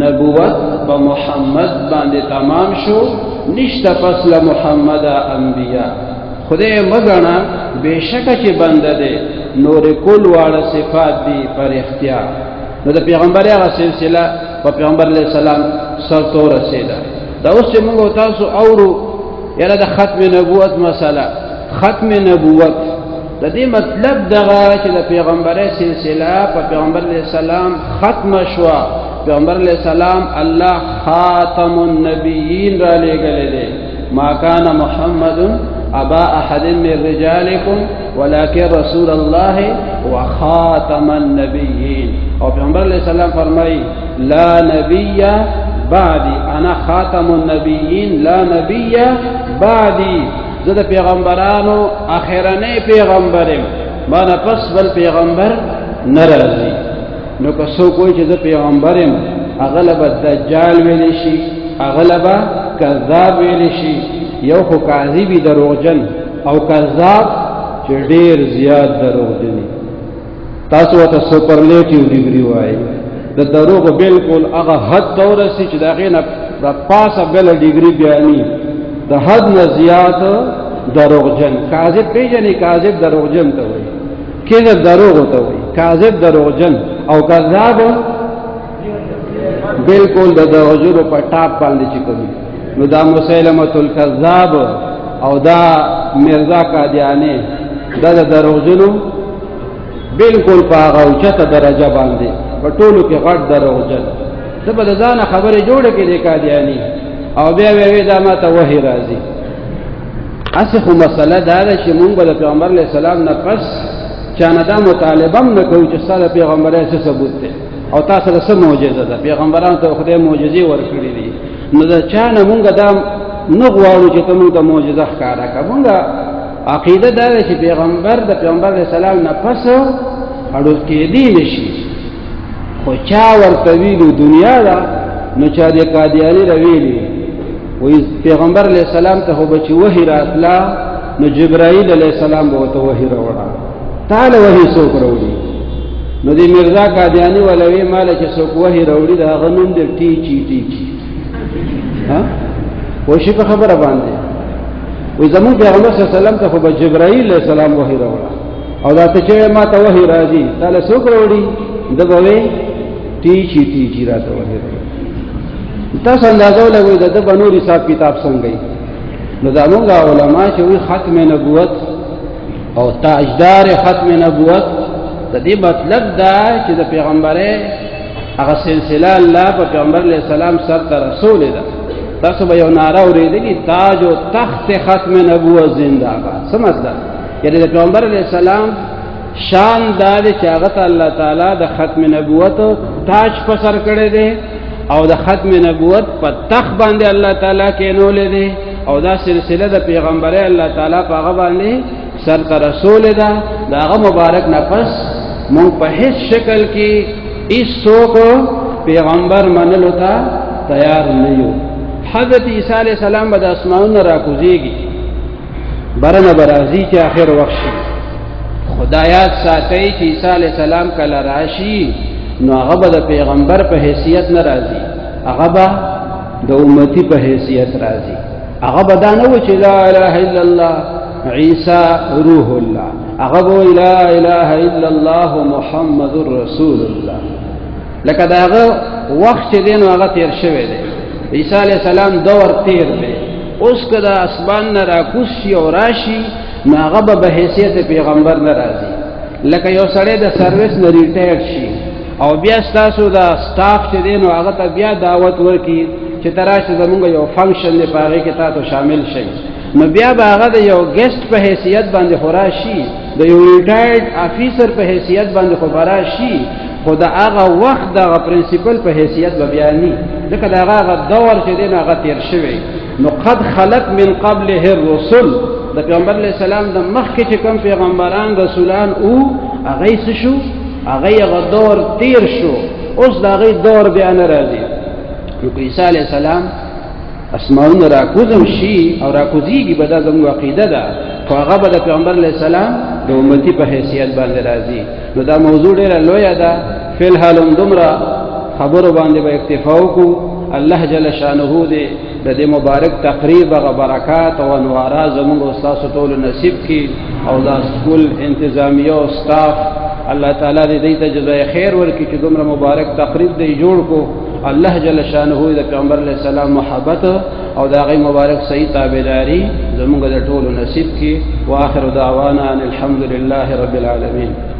نبوت با محمد باندې تمام شو نشته پس له محمد انبیاء خدای مګنا بشکه چې بنده ده نور کول واړه صفات دي پر اختیار نو د پیغمبر هغه سلسله په پیغمبر علیه السلام سر تو رسیدا دا اوس چې موږ تاسو اورو یاره د ختم نبوت مسله ختم نبوت د دې مطلب دغه چې د پیغمبر سلسله په پیغمبر علیه السلام ختم شوا پیغمبر علیہ السلام اللہ خاتم النبیین را لے گلے دے ما کان محمد ابا احد من رجالکم ولکن رسول اللہ و خاتم النبیین اور پیغمبر علیہ السلام فرمائی لا نبی بعدی انا خاتم النبیین لا نبی بعدی زد پیغمبرانو آخرانی پیغمبرم مانا پس بل پیغمبر نرازی نو که څوک وایي چې زه پیغمبر یم هغه له به دجال ویلی شي هغه له به کذاب ویلی شي یو خو کاذبي دروغجن او کذاب چې ډېر زیات دروغجن تاسو ورته سپرلیټیو ډیګري وایي د دروغو بالکل هغه حد ته ورسي چې د هغې نه د پاسه بله ډیګري بیاني د حد نه زیات دروغجن کاذب پېژنې کاذب دروغجن ته وایي کذب دروغ ته وایي کاذب دروغجن او کذاب بالکل د دروغجنو په ټاپ باندې چې کوي نو دا مسیلمة الکذاب او دا مرزا قادیانی دا د دروغجنو بالکل په هغه اوچته درجه باندې په ټولو کې غټ دروغجن زه به د ځانه خبرې جوړه کړې د قادیانی او بیا وی دا ماته وحی راځي هسې خو مسله دا ده چې مونږ به د پیغمبر علیه السلام نه پس چانه دا مطالبه هم نه کوي چې ستا د پیغمبرۍ څه ثبوت دی او تا سره څه معجزه ده پیغمبرانو ته خدای معجزې ورکړي دي نو د چا نه مونږ دا نه غواړو چې ته مونږ ته معجزه ښکاره کړه مونږ عقیده دا ده چې پیغمبر د پیغمبر علیه السلام نه پس اړول کېدی نه شي خو چا ورته ویلو دنیا ده نو چا د قادیاني راویلي وایي پیغمبر علیه السلام ته خو به چې وحي راتله نو جبرائیل علیه السلام به ورته وحي راوړه تعالی وحی څوک راوړي نو دی مرزا قادیانی ولوی مال چې څوک وحی راوړي دا غنوم دی ټیچی ټیچی ها وشي په خبره باندې وې زمون پیغمبر صلی الله علیه وسلم ته خو جبرائیل علیہ السلام وحی راوړه او دا ته چې ما ته وحی راځي تعالی څوک راوړي د بوي ټیچی ټیچی راته وحی راوړي تاسو اندازه ولګوي د بنور حساب کتاب څنګه نو دا موږ علماء چې وی ختم نبوت او تاجدار ختم نبوت د دې مطلب دا چې د پیغمبره هغه سلسله الله په پیغمبر علیه السلام سر ته رسول ده تاسو به یو ناره اورېدلې تاج او تخت ختم نبوت زنده باد څه مطلب یعنی د پیغمبر علیه السلام شان دا چې هغه ته الله تعالی د ختم نبوت تاج په سر کړی دی او د ختم نبوت په تخت باندې الله تعالی کېنولې دی او دا سلسله د پیغمبره الله تعالی په هغه باندې سر ته رسول ده دا هغه مبارک نفس مونږ په هیڅ شکل کې هیڅ څوک پیغمبر منلو ته تیار نه یو حضرت عیسی علیہ السلام به د اسمانونو راکوزیږي برنه برازي چې آخر وخت شي خدایات ساتي چې عیسی علیہ السلام کله راشي نو هغه به د پیغمبر په حیثیت نه راځي هغه به د امتی په حیثیت راځي هغه به دا نه و چې لا اله الا الله عیسی روح الله هغه لا اله الا الله محمد رسول الله لکه داغه وخت چې دین هغه تیر شوی دی عیسی علیہ السلام دور تیر دی اوس کدا اسمان نه راکوشي او راشي نو هغه به حیثیت پیغمبر نه راځي لکه یو سړی د سرویس نه ریټایر شي او بیا تاسو دا سټاف چې دین هغه ته بیا دعوت ورکړي چې تراشه زمونږ یو فنکشن دی په هغه کې تاسو شامل شئ نو بیا به هغه د یو ګیسټ په حیثیت باندې خوراشي د یو ریټایرډ افیسر په حیثیت باندې خبراشي خو د هغه وخت د پرنسپل په حیثیت به بیانې ځکه د هغه دور چې دی هغه تیر شوی نو قد خلت من قبله الرسل د پیغمبر علیه السلام د مخکې چې کوم پیغمبران رسولان او هغه څه شو هغه دور تیر شو اوس د هغه دور بیا نه راځي نو عیسی علیه السلام اسماءون راکوزم شي او راکوزیږي به دا زموږ عقیده ده خو هغه به د پیغمبر علیه السلام د امتی په حیثیت باندې راځي نو دا موضوع ډېره لویه ده فی الحال دومره خبرو باندې به اکتفا وکړو. الله جل شانه دې د دې مبارک تقریب هغه برکات او انوارات زموږ استاد ټول نصیب کړي او دا سکول انتظامیه او سټاف الله تعالی دې ته جزای خیر ورکړي چې دومره مبارک تقریب دې جوړ کو. الله جل شانه د پیغمبر علیه السلام محبت او دا غي مبارک صحیح تابعداري زموږ د ټول نصیب کړي. واخر دعوانا ان الحمد لله رب العالمين.